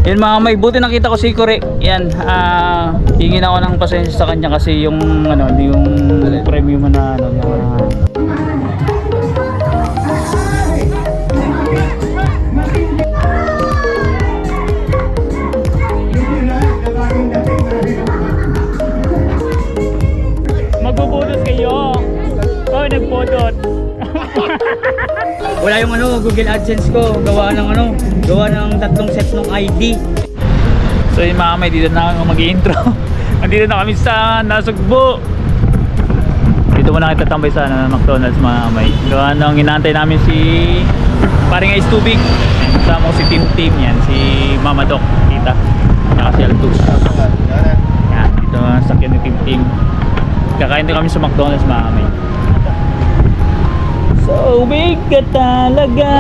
Yun mga may, buti nakita ko si Kore. Yan, hingin ako ng pasensya sa kanya kasi yung ano, yung premium na ano na magbubudot kayo. Oh, nagpudot. Wala yung ano, Google AdSense ko. Gawa ng 3 set ng ID. So yung mga may, dito na ako mag-i-intro. Andito na kami sa Nasugbo. Dito muna kita tambay sa McDonald's mga may. Gawa nang inaantay namin si paring Ice Tubig. Kasama ko si Tim yan, si Mama Doc, tita. Tsaka si Altus. Yan, dito ang sakyan ni Tim. Kakain din kami sa McDonald's mga may. So big ka talaga.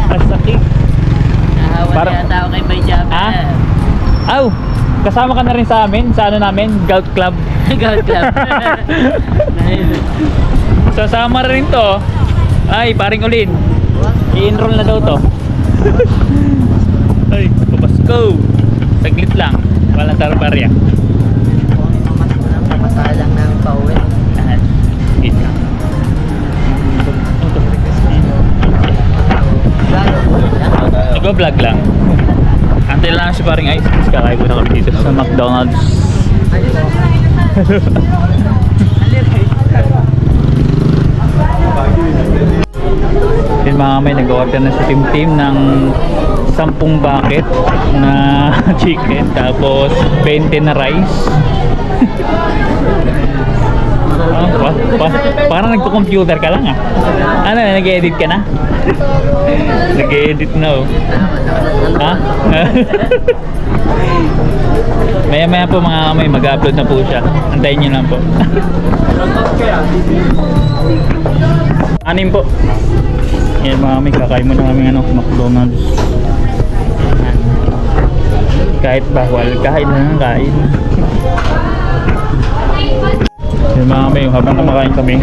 Masakit. Parang tao kay Bay Java. Aw, kasama ka na rin sa amin, sa ano namin, Gout Club. Gout Club. Sasama rin to. Ay, paring Ulin. I-enroll na daw to. Ay, papasko. Saglit lang. Walang tarparya. Masalang ng pauwi. Saglit lang. Nag-vlog lang. Antay lang si paring Ice. Kakain muna kami dito sa McDonald's. Yun mga may, nag-order na si Tim ng 10 bucket na chicken, tapos 20 na rice. Parang nagko-computer ka lang ah. Ano, nag-edit ka na? Nag-edit na oh. Ha? Maya po mga kamay, mag-upload na po siya. Antayin nyo lang po. 6 po. Yan mga kamay, kakain mo na kami McDonald's. Kahit bawal, kain na ng kain. Yan mga kamay, habang kumakain kami.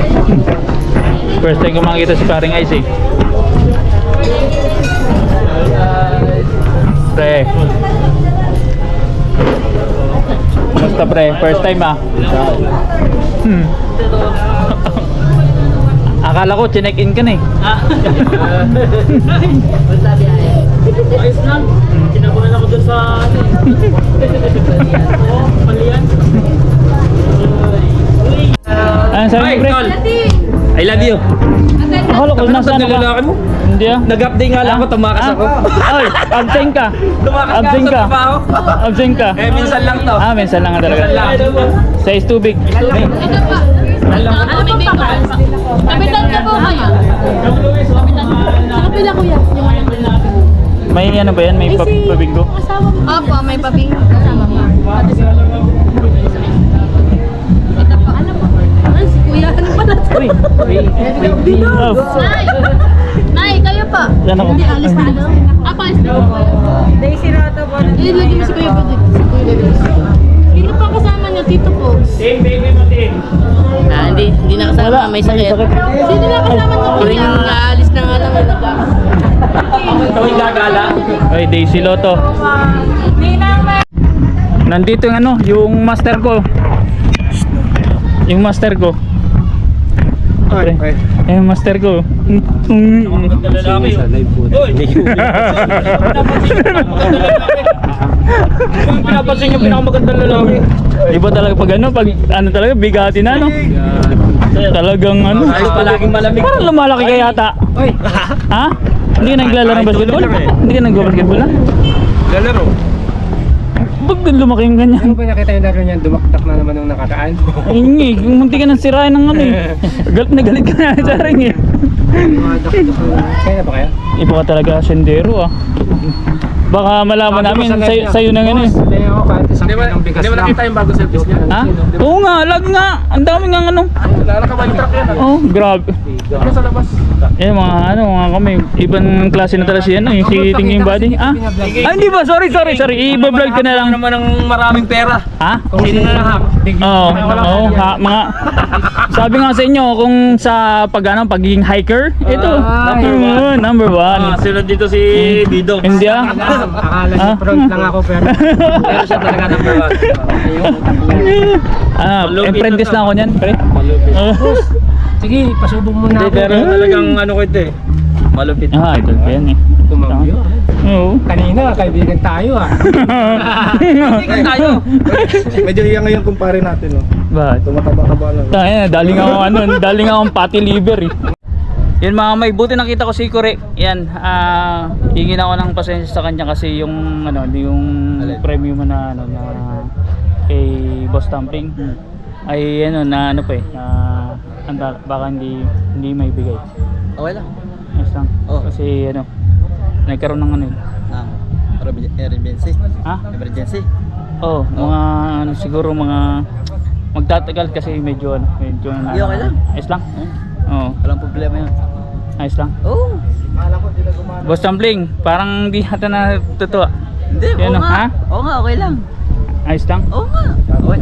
First time ko makikita si paring Ice eh. Pre. Basta pre, first time ah. Akala ko chinek in ka na eh. Ayos lang. Kinabahan ako dun sa palian. Ano sabi mo pre? I love you. Akala ko nasa ano ka? Lalaki mo? Hindi ah. Nag-update nga lang ako, tumakas ako. Ay, absent ka. Tumakas Absent ka ka. sa trabaho. Absent ka. Eh, minsan lang to. Minsan lang talaga. Minsan lang. Sa Ice Tubig. Ano may bacon? Kapitan ka po kayo? Kapitan. Sa kapila kuya. May ano ba yan? May pabinggo? Opo, may pabing kasama mo. Ito po. Ano po? Ay, si kuya. Ano pala? Uy, oh. Nay, kayo pa. Yan ako. Hindi, alis na ano? Alis na. Daisy Rata po. Ilagay mo si kuya po dito. Si kuya dito. Sino pa kasama niyo? Tito po. Baby mo din. Hindi na kasama, may sakit. Sino na kasama niyo? Tuwing aalis na nga lang. Tuwing gagala. Ay, Daisy Lotto. Nandito yung ano, yung master ko. Yung master ko. Okay. Yung master ko. Lalaki yun. Uy! Pinapansin yung pinakamagandang lalaki. Iba talaga pag ano, talaga bigati na no. Talagang ano. Ayos palaging malamig. Parang lumalaki ka yata. Uy! Ha? Hindi ka naglalaro ng basketball? Hindi ka nag-basketball na? Lalaro. Ba't din lumaki yung ganyan? Ano ba nakita yung laro niyan? Dumaktak na naman nung nakataan. Hindi, munti ka nang sirain ng ano eh. Galit na galit ka na sa ring eh. Kaya na ba kaya? Iba ka talaga sendero ah. Baka malaman namin sa'yo na nga eh. Hindi ako kahit isang Hindi kilong bigas mo lang. nakita yung bago service niya? Ha? Oo nga, lag nga. Ang dami nga ano. Nakakabalik truck yan. Oh, grabe. Ano sa labas? Eh mga kami, ibang klase na talaga si ano, yung si Tingin Body. Ah, hindi ba? Sorry. I-vlog ko na lang. Naman ng maraming pera. Ha? Sino na lang? Oo, mga sabi nga sa inyo kung sa pagiging hiker, ito. Number one. Sunod dito si Didong. Hindi ah. Akala niya Ah? front lang ako pero siya talaga number 1. Apprentice lang ako niyan, pre. Sige, pasubong mo na Hindi, ako. pero Talagang ano ko ito eh. Malupit. Idol pa yan eh. Tumambyo. Oo. Kanina, kaibigan tayo ah. Tingnan tayo. Medyo iya ngayon kumpare natin, no. Bakit? Tumataba ka ba lang? Tayo, daling akong patty liver eh. Yan mga may, buti nakita ko si Kore. Yan, hingin ako ng pasensya sa kanya kasi yung premium na na kay Boss Tumbling ay na pa eh, baka hindi may bigay. Okay lang. Yes lang. Oh. Kasi nagkaroon ng Emergency. Ha? Emergency. Oh, mga siguro mga magtatagal kasi medyo Hindi, okay lang. Ayos lang. Oo. Walang problema yun. Ayos lang. Oh. Boss Tumbling, parang di hata na totoo. Hindi, Yan, oo nga. ha? Oo nga, okay lang. Ayos lang. Oo nga. Okay.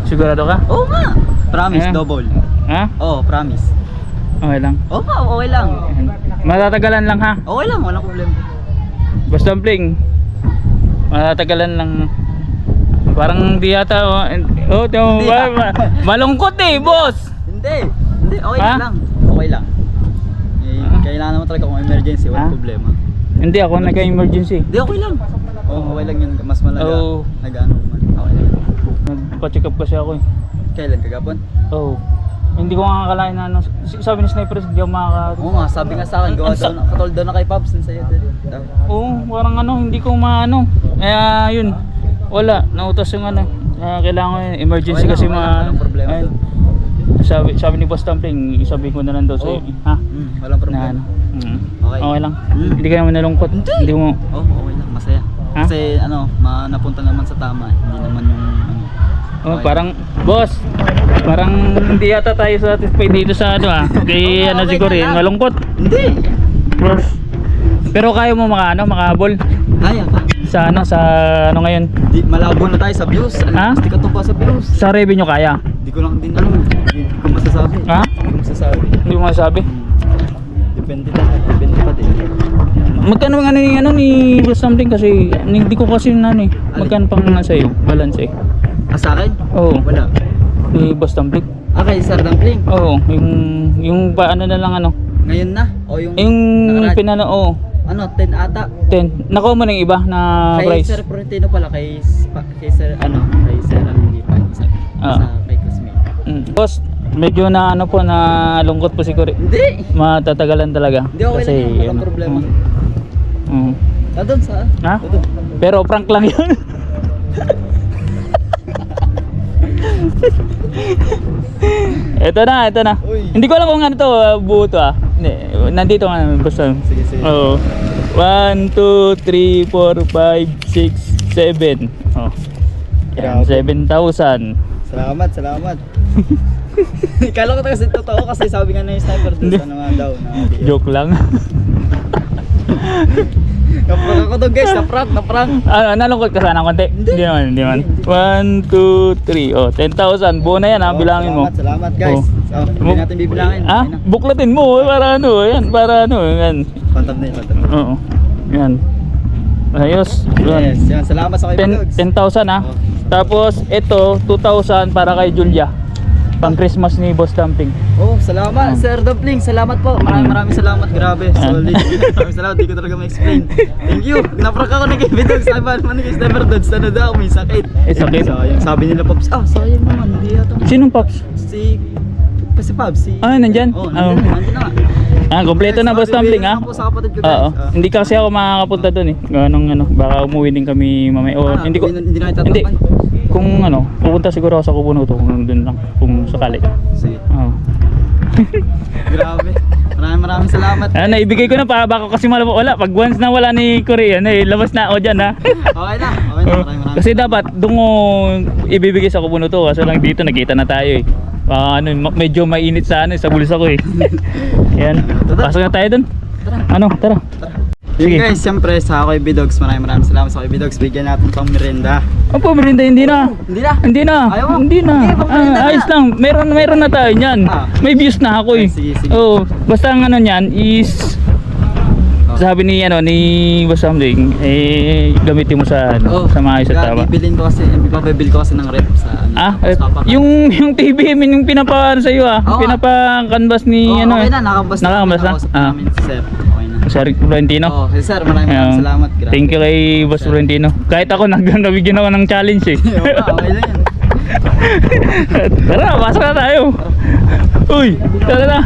Sigurado ka? Oo nga. Promise, Ayan. double. Ha? Oo, promise. Okay lang. Oo nga, okay lang. Ayan. Matatagalan lang ha. Okay lang, walang problema. Boss Tumbling, matatagalan lang. Parang di yata Hindi, malungkot eh, boss. Hindi. Hindi, okay Ha? lang. Okay lang. Kailangan naman talaga kung emergency, walang Ha? problema. Hindi ako nagka-emergency. Hindi, okay lang. Oo, okay lang yun. Mas malaga. Oo. Nag-ano man. Okay lang. Nagpa-check up kasi ako eh. Kailan kagapon? Oh. Hindi ko nga akalain na sabi ni Sniper hindi ako makaka... Oo nga, sabi nga sa akin, gawa daw, katol daw na kay Pops sa'yo. Oo, parang hindi ko maano. Kaya yun, wala, nautos yung kailangan ko yun, emergency Okay lang, kasi okay lang, walang problema ayun. doon. Sabi ni Boss Tumbling, isabi ko na lang daw sa'yo. Oo. Ha? Walang Na problema. Okay. Okay lang. Mm. Hindi ka naman nalungkot. Hindi mo... Oo, okay lang, masaya. Ha? Kasi napunta naman sa tama. Hindi naman yung Oh, okay. parang boss, parang hindi yata tayo satisfied dito sa kay Oo, okay siguro na lang. malungkot. Hindi! Boss. Pero kaya mo makahabol Kaya pa. sa ngayon. Malabo na tayo sa views. Ha? Hindi ka tumpa sa views. Sa revenue kaya? Hindi ko lang din alam. Hindi ko masasabi. Ha? Hindi ko masasabi. Hindi mo masabi. Depende pa din. Magkano ni Boss Tumbling kasi hindi ko kasi magkano pang nasa iyo balance eh. Sa akin? Oo. Wala. Ni Boss Tumbling. Kay Sir Dumpling. Oo, yung paano na lang Ngayon na? O yung yung nakaraan? 10 ata. 10. Nakuha mo ng iba na Kay price. Sir Florentino pala, kay Sir kay Sir hindi pa isa. Kay Classmate. Boss, medyo na lungkot po si Kore. Hindi. Matatagalan talaga. Hindi, okay lang yun. Walang problema. Doon saan? Ha? Doon. Pero prank lang yun. Ito na. Uy. Hindi ko alam kung ano to, buo to ah. Hindi, nandito nga basta. Sige, sige. Oo. 1, 2, 3, 4, 5, 6, 7. Oh. Yan, 7,000. Salamat. Kala ko kasi totoo kasi sabi nga na yung sniper doon sa naman daw. Joke lang. Kapag ako doon guys, na-prank. Nalungkot ka sana konti? Hindi. Hindi naman. 1, 2, 3. Oh, 10,000. Buo na yan ha, bilangin mo. Salamat guys. Oh. Hindi natin bibilangin. Ah, Okay na. buklatin mo para yan, yan. Pantab na yun. Oo. Yan. Ayos. Yun. Yes, yan. Salamat sa kayo vlogs. 10,000 ha. Oh. Tapos ito 2,000 para kay Julia. Pang Christmas ni Boss Tumbling. Oh, salamat Sir Dumpling. Salamat po. Maraming salamat. Grabe. Solid. Maraming salamat. Di ko talaga ma-explain. Thank you. Naprank ako ni Kevin Dogs. Sabi naman ni Sniper Dogs. Ano daw? May sakit. Sakit. Sayang. Sabi nila Pops. Sayang naman. Hindi yata. Sinong Pops? Si Pops. Nandyan? Oh, nandyan na. Kompleto na Boss Tumbling ha. Ako sa kapatid ko Oo. guys. Hindi kasi ako makakapunta doon eh. Baka umuwi din kami mamaya. O hindi ko Hindi na kita hindi. Kung pupunta siguro ako sa Kubunuto kung doon lang kung sakali. Sige. Oo. Grabe. Maraming salamat. Naibigay ko na para baka kasi wala. Pag once na wala ni Korean, labas na ako diyan ha. Okay na. Maraming Kasi dapat doon ko ibibigay sa Kubunuto kasi lang dito nakita na tayo eh. Medyo mainit sa sa bulsa ko eh. Yan. Pasok na tayo doon. Tara. Yun Sige. guys, siyempre sa Koy Bidogs, maraming salamat sa Koy Bidogs. Bigyan natin pang merienda. Opo, merinda hindi na. Hindi na? Ayaw mo? Hindi na. Okay, pang-merienda na. Ayos lang. Meron na tayo niyan. Ah. May views na ako eh. Sige. Oo. Basta ang niyan is sabi ni Boss Amling, gamitin mo sa sa maayos at tama. Bibilin ko kasi, ipabibil ko kasi ng rep sa Yung TV yung pinapa sa iyo pinapa-canvas ni okay na, nakabas na. Nakausap namin si Sir. Okay na. Sir Florentino. Si Sir, maraming salamat. Grabe. Thank you kay Boss Florentino. Kahit ako nabigyan ako ng challenge eh. Okay lang yan. Tara, pasok na tayo. Uy, tara na.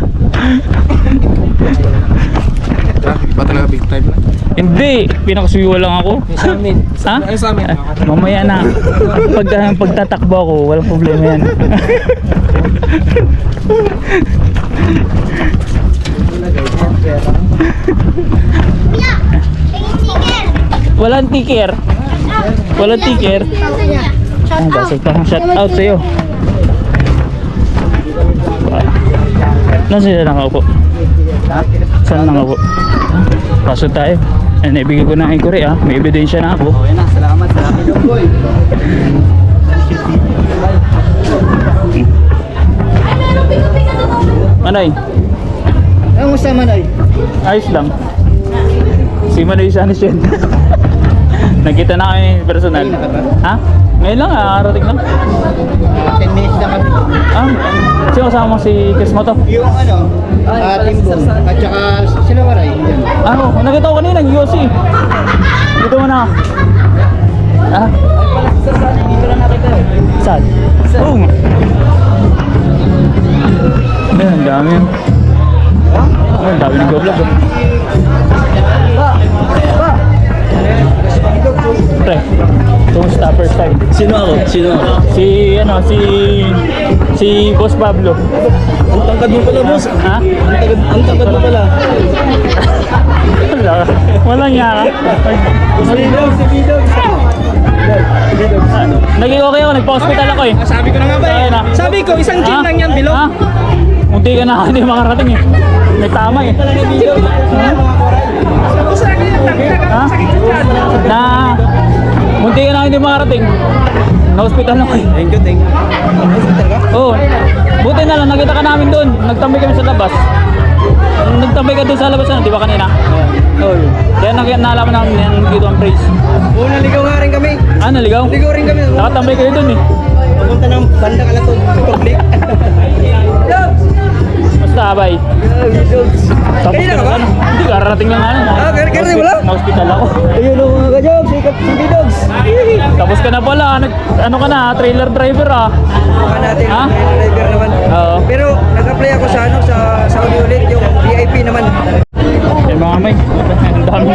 Iba talaga big time na. Hindi, pinakasuyo lang ako. Sa amin. Ha? Ay, sa amin. Mamaya na. Pagtatakbo ako, walang problema yan. Walang ticker. Walang ticker. Shout out sa'yo. Nasaan sila nakaupo? Saan nakaupo? Pasok tayo. Naibigay ko na inquiry may ebidensya na ako. Okay na, salamat. Salamat boy. Manay, Ang usama na ayos lang. Si Manay sana siya. Nakita na kami personal. Ha? Ngayon lang arating lang. 10 minutes na kami. Sino kasama mo si Kismo to? Yung Timbong at saka sila Waray. Nakita ko kanina, Yossi. Dito mo na. Dito na nakita. Saan? Oo nga. Ang dami yun. Ang dami nag-vlog. Pre, kumusta first time? Sino ako? Si Boss Pablo. Ang tangkad mo pala, boss. Ha? Ang tangkad mo pala. Walang yaka. Si Bidog. Naging okay ako, nagpa-hospital ako eh. Sabi ko na nga ba Ayun na. Sabi ko, isang gin lang yan, bilog. Munti ka na hindi makarating eh. May tama eh. Munti ka na hindi makarating. Na-hospital ako eh. Thank you. Oo. Buti na lang, nakita ka namin doon. Nagtambay kami sa labas. Nagtambay ka doon sa labas na, di ba kanina? Oo. Kaya nalaman namin yan dito ang praise. Naligaw nga rin kami. Naligaw? Naligaw rin kami. Nakatambay kayo doon eh. Pupunta ng banda ka na to. Public. Basta abay. Tapos ka na hindi ka rarating lang karating mo lang? Ma-hospital ako. Ayun o mga kajogs. Sikat si Bidogs. Tapos ka na pala. Ano ka na? Trailer driver Baka natin. Driver naman. Oo. Pero nag-apply ako sa Saudi ulit. Yung VIP naman. Yung mga may. Ang dami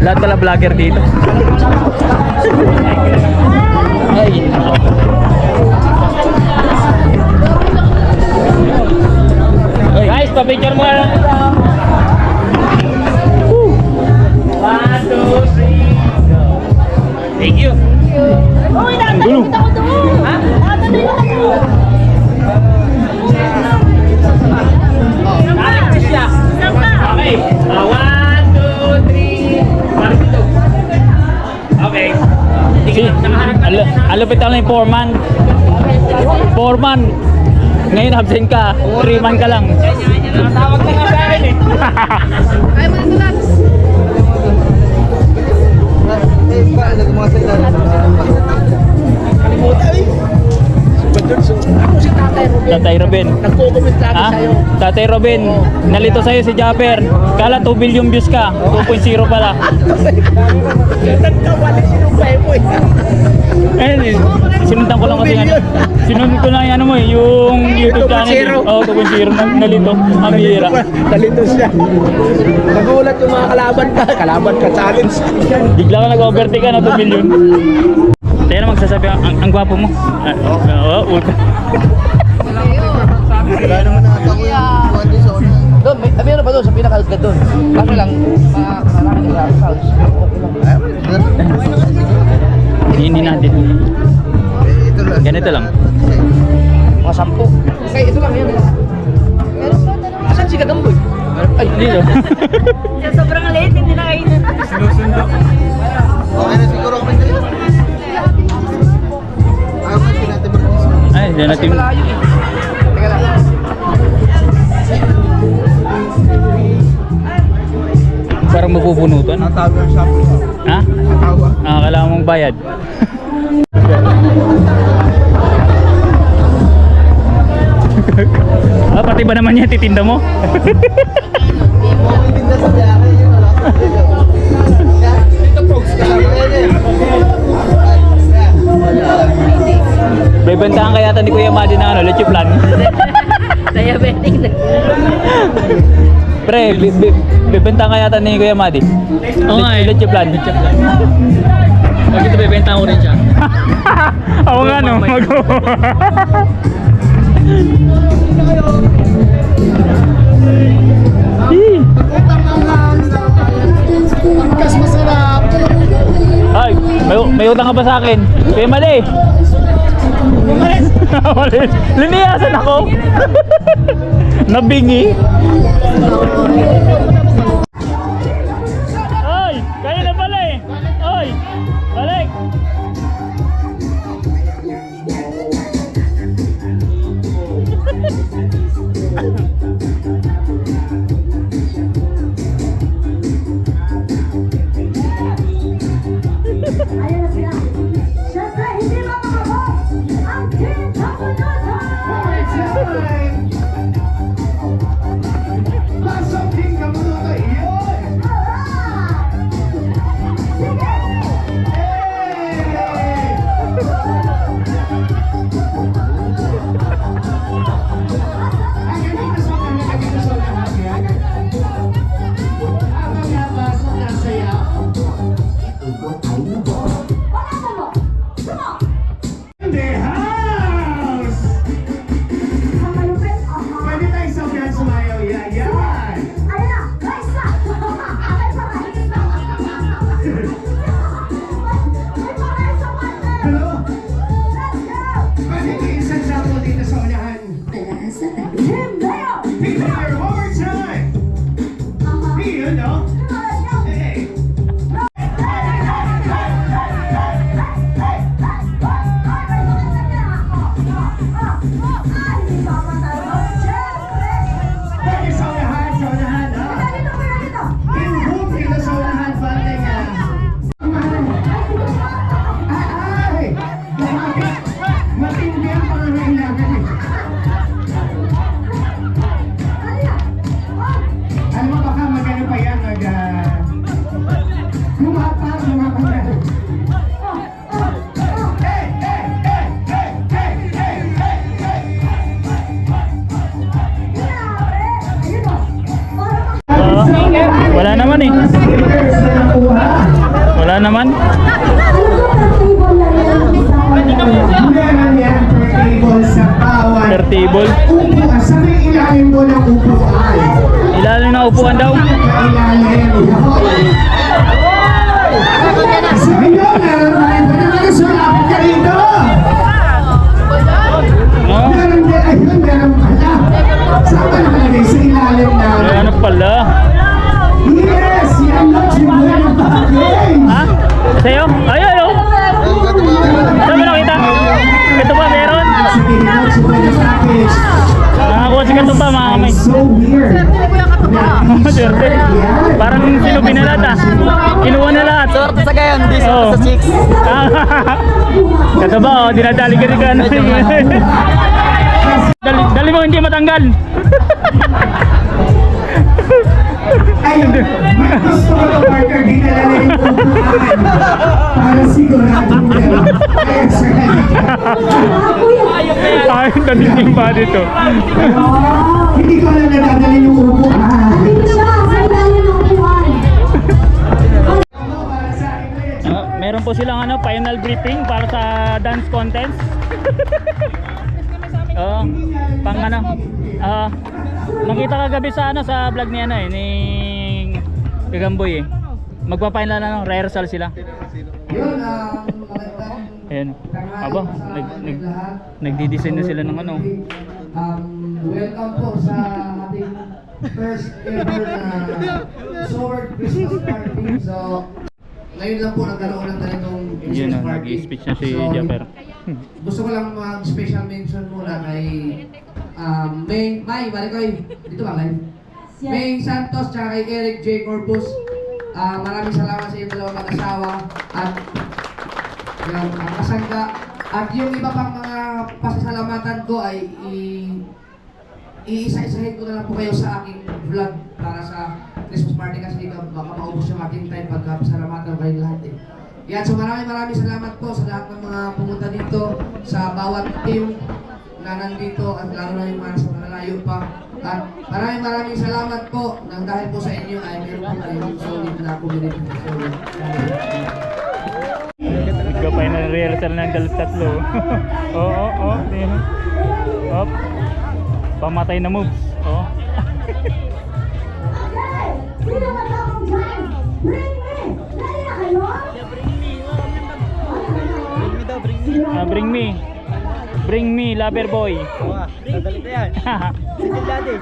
lahat pala vlogger dito. Ay. Guys, pa-picture mo na. 1, 2, 3, go. Thank you. Uy, nakatalikod ako doon. Ha? Nakatalikod ako. Okay. 1, 2, 3. Marito. Okay. Alupit ako na yung foreman. Ngayon absent ka. 3 man ka lang. Tawag na nga sa akin eh. Ay, mga relax. Tatay Robin. Nagko-comment lagi sa'yo. Tatay Robin, nalito sa'yo si Japper. Kala 2 billion views ka. 2.0 pala. Nagkawali sinumpay mo eh. Ayun, sinundan ko lang kasi sinundan ko lang yung yung YouTube channel. 2.0 nalito. Ang bihira. Nalito siya. Nagulat yung mga kalaban ka challenge. Bigla ka nag-overtake ka na 2 billion. Kaya na magsasabi, ang gwapo mo. Oo, ultra. Wala naman nakatang yung zone. Doon, meron pa doon sa pinaka-outlet doon. Kaso lang, marami na crowds. Hindi natin. Ganito lang. Mga 10. Okay, ito lang yan. Asan si Kadamboy? Ay, Dito. Sobrang late, hindi na kayo. Okay na siguro kami kayo. Kasi natin Ay, dyan natin. malayo eh. Teka lang. parang mapupunutan. Natawag ang shop. Ha? Natawag. Kailangan mong bayad. Pati ba naman yan titinda mo? Tinda sa biyahe yun. Dito folks ka lang. Bebentahan kaya ni Kuya Madi ng ano, leche plan. Diabetic na. Pre, bebentahan kaya ni Kuya Madi. Oo nga eh. Leche plan. Pag ito bebenta ko rin siya. Oo nga no, Kas masarap. Ay, may utang ka ba sa akin? Kuya Madi. Umalis. Liniyasan ako. Nabingi. Ay, kayo na pala eh. Ay, balik. Ayan na sila. Siyempre, hindi makakabos ang Team Kapunutan! Pasok din ka mo na iyon. Sige! Pagkatan mo! Sumo! The house! Ang malupit, aha! Pwede tayo sabihan sumayaw yan. Yan! Ayan na! Guys na! May parais! May parais sa partner! Hello? Let's go! Pwede ko isang sample dito sa unahan. Team Leo! Peter, one more time! Iyon, no? Let's go! Hey! Pwede sa unahan, ha? Pinhook dito sa unahan, bante nga. Ay! Matindi ang pangangailangan eh. Alam mo baka magano pa yan, lumapang yan. Hey! Hey! Hey! Hey! Hey! Hey! Hey! Wala naman eh. Wala naman. Meron yan per table sa bawat Per table. upuan. Sa may ilalim mo ng upuan. Ilalim na upuan daw. Ilalim. Ayun, meron pa rin sulapit ka rito. Oh, Meron din, ayun, meron pala. Saan ka nakalagay? Sa ilalim na. ano pala? Yes! Yan lang si Buena Bagay! Ha? Sa'yo? Ayun oh. Saan mo nakita? Ito ba meron? Sige, yan si Buena Bagay. Nakakuha si Kato pa mga kamay. So weird. Swerte. Parang sino binalata. Kinuha na lahat. Sorte sa gayon, di sorte Oo. sa chicks. Kato ba oh, dinadali ka rin ka. Dali mo hindi matanggal. Ayun, may gusto ko ito, partner, dinala na yung upuan. Para siguradong meron. Ayun, sir. Ay, natiting pa dito. Hindi ko alam na dadalhin yung upuan. Meron po silang ano, final briefing para sa dance contest. Oo, pang ano. Nakita kagabi sa ano sa vlog ni ano eh ni Gagamboy eh. Magpa-final na rehearsal sila. Yun, magandang Ayan. Aba, nagdi-design na sila ng ano. welcome po sa ating first ever na Sword Christmas party. So, ngayon lang po nagkaroon ng ganitong Yun Christmas na, party. nag-speech na si So, Japper. Gusto ko lang mag-special mention muna kay May Marikoy, dito ba live? May Santos tsaka kay Eric J. Corpus. Maraming salamat sa inyong dalawang mag-asawa at yung ang kasangga. At yung iba pang mga pasasalamatan ko ay iisa-isahin ko na lang po kayo sa aking vlog para sa Christmas party kasi baka maubos yung ating time pagka pasalamatan kayo lahat eh. Yan, so maraming salamat po sa lahat ng mga pumunta dito, sa bawat team na nandito at lalo na yung mga sa nalayo pa. At maraming salamat po nang dahil po sa inyo ay meron po kayong solid na community. Ikaw pa yung nare-rehearsal ng tatlo. Oo. Hop. Pamatay na moves. Oo. Sino matapang dyan? Bring me! Dali na kayo? Bring me. Bring me, lover boy. Dadali na yan. Sige, daddy.